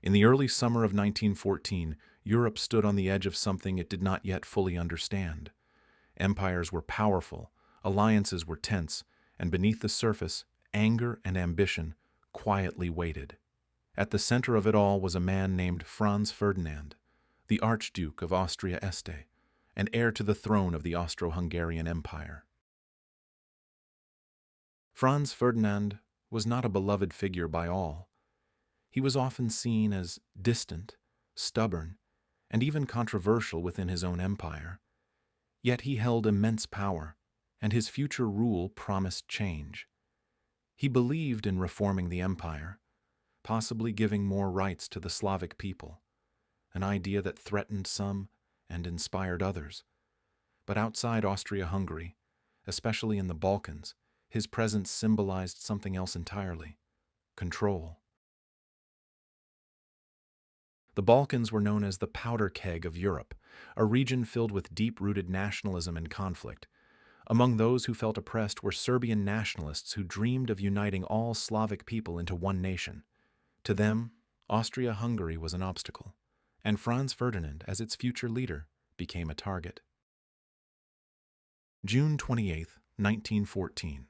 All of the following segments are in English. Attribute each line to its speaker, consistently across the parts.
Speaker 1: In the early summer of 1914, Europe stood on the edge of something it did not yet fully understand. Empires were powerful, alliances were tense, and beneath the surface, anger and ambition quietly waited. At the center of it all was a man named Franz Ferdinand, the Archduke of Austria-Este, and heir to the throne of the Austro-Hungarian Empire. Franz Ferdinand was not a beloved figure by all. He was often seen as distant, stubborn, and even controversial within his own empire. Yet he held immense power, and his future rule promised change. He believed in reforming the empire, possibly giving more rights to the Slavic people, an idea that threatened some and inspired others. But outside Austria-Hungary, especially in the Balkans, his presence symbolized something else entirely: control. The Balkans were known as the powder keg of Europe, a region filled with deep-rooted nationalism and conflict. Among those who felt oppressed were Serbian nationalists who dreamed of uniting all Slavic people into one nation. To them, Austria-Hungary was an obstacle, and Franz Ferdinand, as its future leader, became a target. June 28, 1914.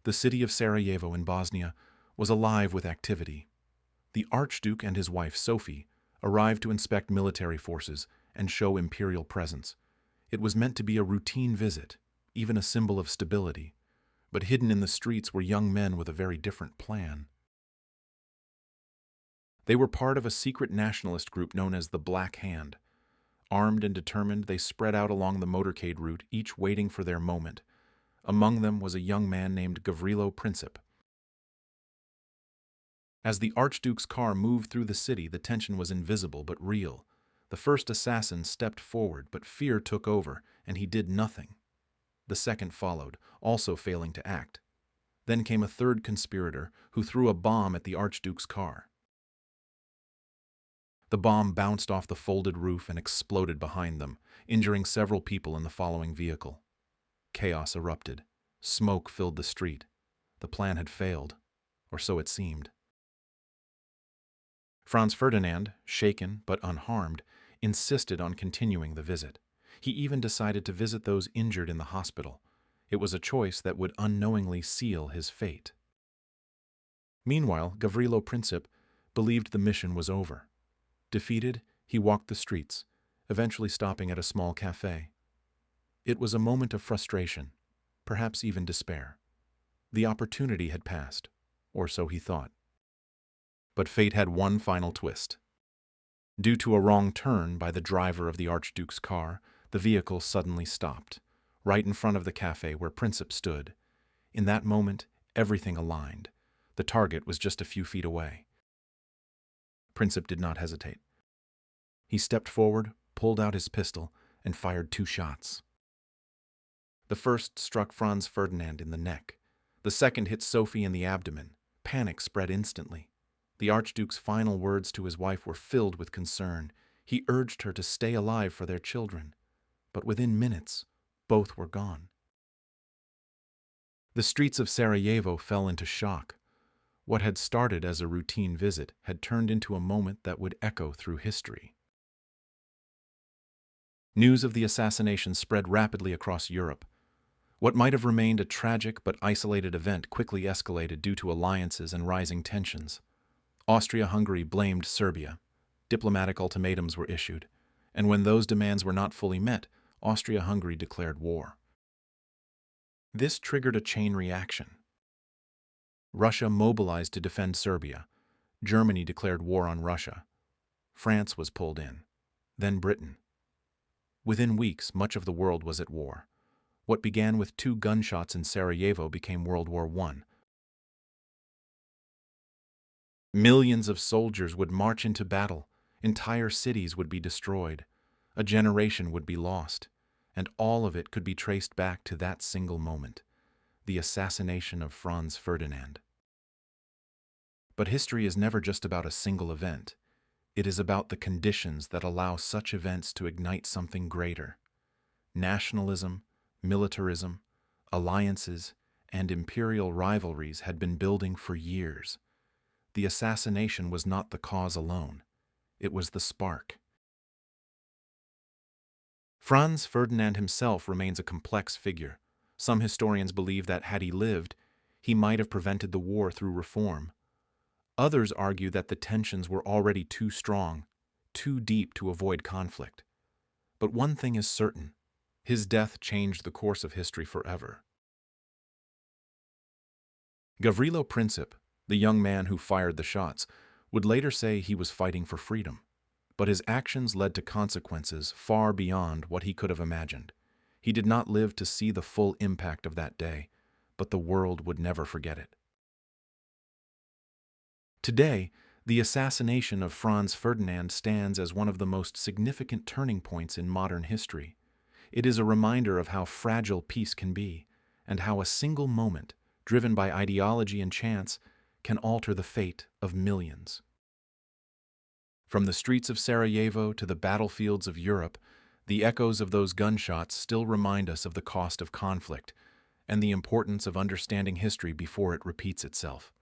Speaker 1: The city of Sarajevo in Bosnia was alive with activity. The Archduke and his wife Sophie arrived to inspect military forces and show imperial presence. It was meant to be a routine visit, even a symbol of stability, but hidden in the streets were young men with a very different plan. They were part of a secret nationalist group known as the Black Hand. Armed and determined, they spread out along the motorcade route, each waiting for their moment. Among them was a young man named Gavrilo Princip. As the Archduke's car moved through the city, the tension was invisible but real. The first assassin stepped forward, but fear took over, and he did nothing. The second followed, also failing to act. Then came a third conspirator, who threw a bomb at the Archduke's car. The bomb bounced off the folded roof and exploded behind them, injuring several people in the following vehicle. Chaos erupted. Smoke filled the street. The plan had failed, or so it seemed. Franz Ferdinand, shaken but unharmed, insisted on continuing the visit. He even decided to visit those injured in the hospital. It was a choice that would unknowingly seal his fate. Meanwhile, Gavrilo Princip believed the mission was over. Defeated, he walked the streets, eventually stopping at a small cafe. It was a moment of frustration, perhaps even despair. The opportunity had passed, or so he thought. But fate had one final twist. Due to a wrong turn by the driver of the Archduke's car, the vehicle suddenly stopped, right in front of the cafe where Princip stood. In that moment, everything aligned. The target was just a few feet away. Princip did not hesitate. He stepped forward, pulled out his pistol, and fired 2 shots. The first struck Franz Ferdinand in the neck. The second hit Sophie in the abdomen. Panic spread instantly. The Archduke's final words to his wife were filled with concern. He urged her to stay alive for their children. But within minutes, both were gone. The streets of Sarajevo fell into shock. What had started as a routine visit had turned into a moment that would echo through history. News of the assassination spread rapidly across Europe. What might have remained a tragic but isolated event quickly escalated due to alliances and rising tensions. Austria-Hungary blamed Serbia. Diplomatic ultimatums were issued, and when those demands were not fully met, Austria-Hungary declared war. This triggered a chain reaction. Russia mobilized to defend Serbia. Germany declared war on Russia. France was pulled in. Then Britain. Within weeks, much of the world was at war. What began with 2 gunshots in Sarajevo became World War I. Millions of soldiers would march into battle. Entire cities would be destroyed. A generation would be lost. And all of it could be traced back to that single moment, the assassination of Franz Ferdinand. But history is never just about a single event. It is about the conditions that allow such events to ignite something greater. Nationalism, militarism, alliances, and imperial rivalries had been building for years. The assassination was not the cause alone. It was the spark. Franz Ferdinand himself remains a complex figure. Some historians believe that had he lived, he might have prevented the war through reform. Others argue that the tensions were already too strong, too deep to avoid conflict. But one thing is certain: his death changed the course of history forever. Gavrilo Princip, the young man who fired the shots, would later say he was fighting for freedom. But his actions led to consequences far beyond what he could have imagined. He did not live to see the full impact of that day, but the world would never forget it. Today, the assassination of Franz Ferdinand stands as one of the most significant turning points in modern history. It is a reminder of how fragile peace can be, and how a single moment, driven by ideology and chance, can alter the fate of millions. From the streets of Sarajevo to the battlefields of Europe, the echoes of those gunshots still remind us of the cost of conflict and the importance of understanding history before it repeats itself.